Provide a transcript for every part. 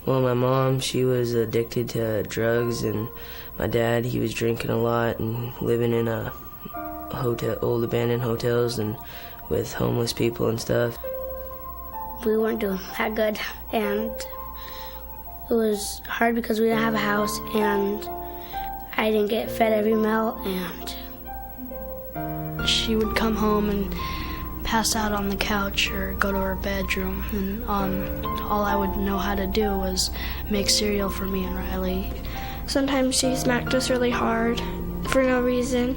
Well, my mom, she was addicted to drugs, and my dad, he was drinking a lot and living in a old abandoned hotels and with homeless people and stuff. We weren't doing that good, and it was hard because we didn't have a house, and I didn't get fed every meal, and she would come home and pass out on the couch or go to her bedroom, and all I would know how to do was make cereal for me and Riley. Sometimes she smacked us really hard for no reason,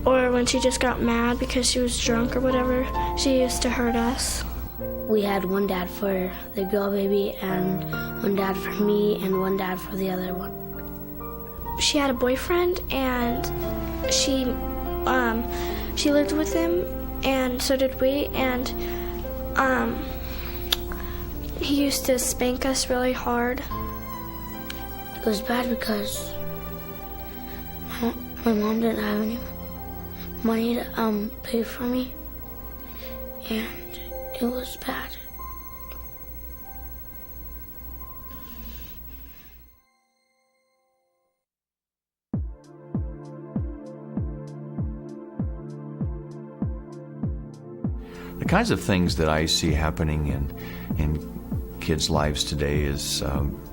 or when she just got mad because she was drunk or whatever, she used to hurt us. We had one dad for the girl baby and one dad for me and one dad for the other one. She had a boyfriend, and she lived with him, and so did we, and he used to spank us really hard. It was bad because my mom didn't have any money to pay for me, and it was bad. The kinds of things that I see happening in kids' lives today is,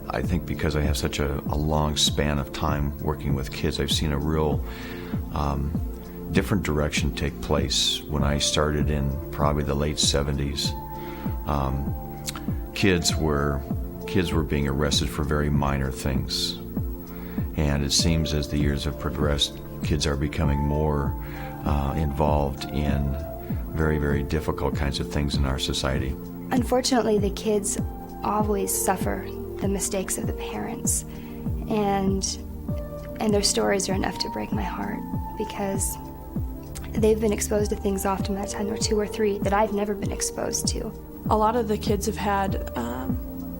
I think because I have such a long span of time working with kids, I've seen a real different direction take place. When I started in probably the late 70s, kids were being arrested for very minor things. And it seems as the years have progressed, kids are becoming more involved in very, very difficult kinds of things in our society. Unfortunately, the kids always suffer the mistakes of the parents, and their stories are enough to break my heart because they've been exposed to things often by the time they're 2 or 3 that I've never been exposed to. A lot of the kids have had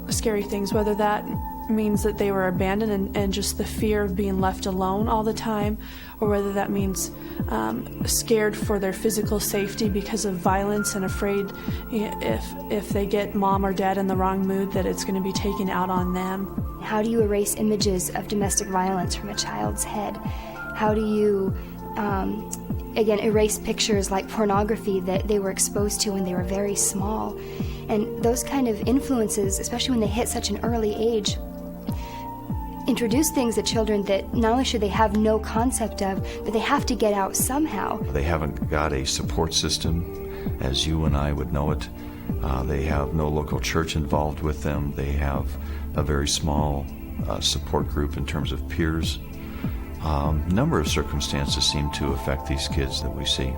scary things, whether that means that they were abandoned and just the fear of being left alone all the time, or whether that means scared for their physical safety because of violence and afraid if they get mom or dad in the wrong mood that it's going to be taken out on them. How do you erase images of domestic violence from a child's head? How do you, again, erase pictures like pornography that they were exposed to when they were very small? And those kind of influences, especially when they hit such an early age, introduce things to children that not only should they have no concept of, but they have to get out somehow. They haven't got a support system as you and I would know it. They have no local church involved with them. They have a very small support group in terms of peers. Number of circumstances seem to affect these kids that we see.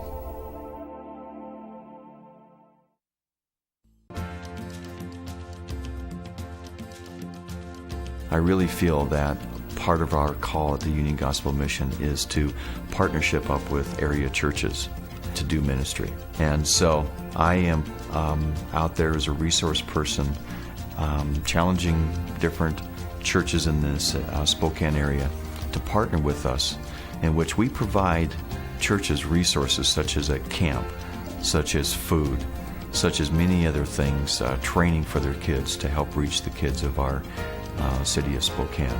I really feel that part of our call at the Union Gospel Mission is to partnership up with area churches to do ministry. And so I am out there as a resource person, challenging different churches in this Spokane area to partner with us, in which we provide churches resources such as a camp, such as food, such as many other things, training for their kids to help reach the kids of our city of Spokane.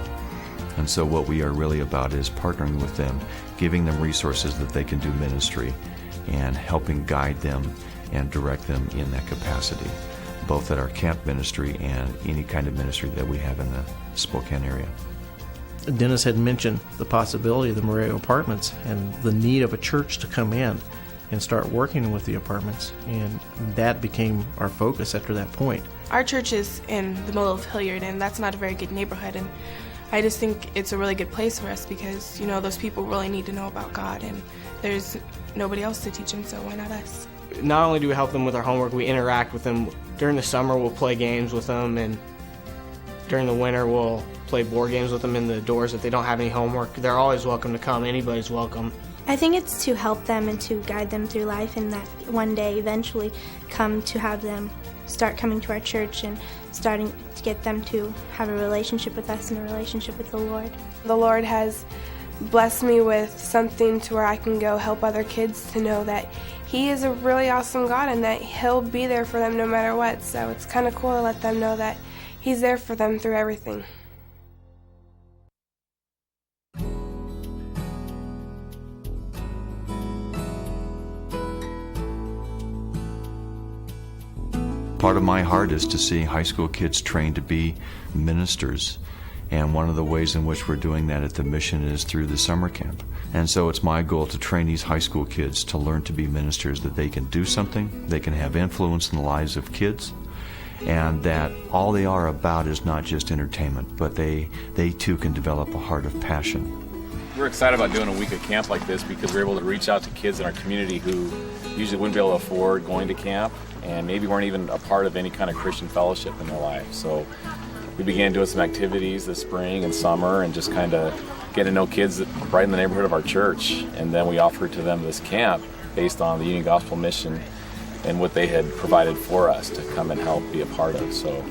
And so what we are really about is partnering with them, giving them resources that they can do ministry, and helping guide them and direct them in that capacity, both at our camp ministry and any kind of ministry that we have in the Spokane area. Dennis had mentioned the possibility of the Moreau Apartments and the need of a church to come in and start working with the apartments, and that became our focus after that point. Our church is in the middle of Hilliard, and that's not a very good neighborhood, and I just think it's a really good place for us because, you know, those people really need to know about God, and there's nobody else to teach them, so why not us? Not only do we help them with their homework, we interact with them. During the summer, we'll play games with them, and during the winter, we'll play board games with them in the doors if they don't have any homework. They're always welcome to come. Anybody's welcome. I think it's to help them and to guide them through life, and that one day eventually come to have them start coming to our church and starting to get them to have a relationship with us and a relationship with the Lord. The Lord has blessed me with something to where I can go help other kids to know that He is a really awesome God and that He'll be there for them no matter what. So it's kind of cool to let them know that He's there for them through everything. Part of my heart is to see high school kids trained to be ministers. And one of the ways in which we're doing that at the mission is through the summer camp. And so it's my goal to train these high school kids to learn to be ministers, that they can do something, they can have influence in the lives of kids, and that all they are about is not just entertainment, but they too can develop a heart of passion. We're excited about doing a week of camp like this because we're able to reach out to kids in our community who usually wouldn't be able to afford going to camp and maybe weren't even a part of any kind of Christian fellowship in their life. So we began doing some activities this spring and summer and just kind of getting to know kids right in the neighborhood of our church. And then we offered to them this camp based on the Union Gospel Mission and what they had provided for us to come and help be a part of. So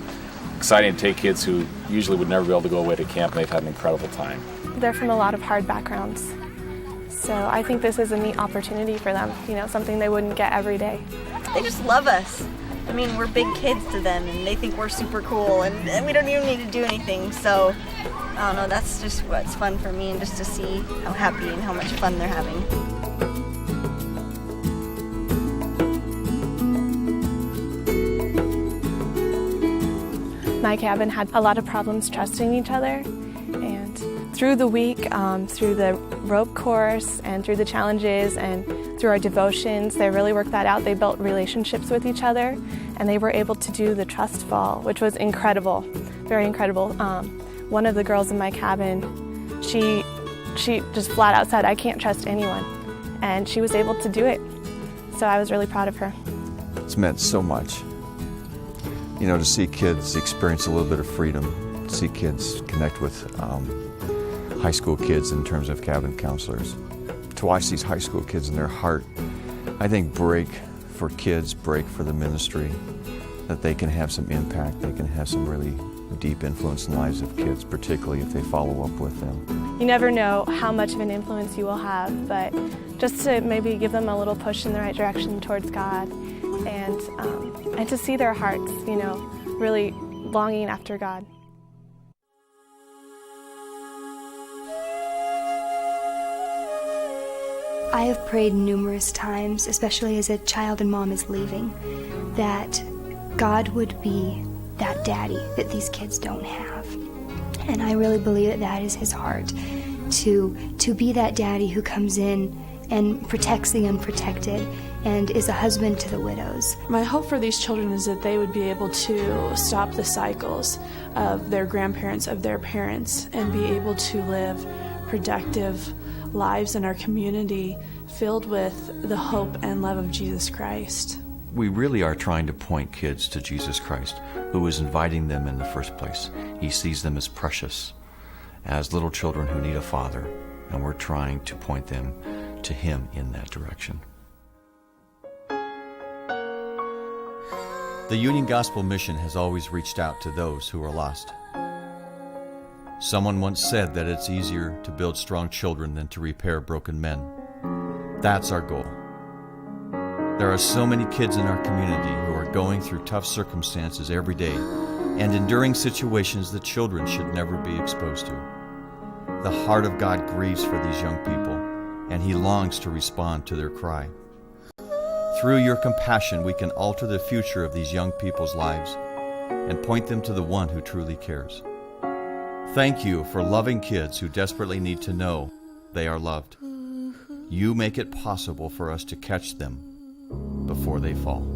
exciting to take kids who usually would never be able to go away to camp, and they've had an incredible time. They're from a lot of hard backgrounds. So I think this is a neat opportunity for them, something they wouldn't get every day. They just love us. I mean, we're big kids to them, and they think we're super cool, and we don't even need to do anything. So, I don't know, that's just what's fun for me, and just to see how happy and how much fun they're having. My cabin had a lot of problems trusting each other, and through the week, through the rope course and through the challenges and through our devotions, they really worked that out. They built relationships with each other, and they were able to do the trust fall, which was incredible, very incredible. One of the girls in my cabin, she just flat out said, "I can't trust anyone," and she was able to do it. So I was really proud of her. It's meant so much. To see kids experience a little bit of freedom, to see kids connect with high school kids in terms of cabin counselors, to watch these high school kids in their heart, I think, break for kids, break for the ministry, that they can have some impact, they can have some really deep influence in the lives of kids, particularly if they follow up with them. You never know how much of an influence you will have, but just to maybe give them a little push in the right direction towards God, and to see their hearts, really longing after God. I have prayed numerous times, especially as a child and mom is leaving, that God would be that daddy that these kids don't have. And I really believe that that is his heart, to be that daddy who comes in and protects the unprotected and is a husband to the widows. My hope for these children is that they would be able to stop the cycles of their grandparents, of their parents, and be able to live productive lives in our community filled with the hope and love of Jesus Christ. We really are trying to point kids to Jesus Christ, who is inviting them in the first place. He sees them as precious, as little children who need a father, and we're trying to point them to him in that direction. The Union Gospel Mission has always reached out to those who are lost. Someone once said that it's easier to build strong children than to repair broken men. That's our goal. There are so many kids in our community who are going through tough circumstances every day and enduring situations that children should never be exposed to. The heart of God grieves for these young people, and he longs to respond to their cry. Through your compassion, we can alter the future of these young people's lives and point them to the one who truly cares. Thank you for loving kids who desperately need to know they are loved. You make it possible for us to catch them before they fall.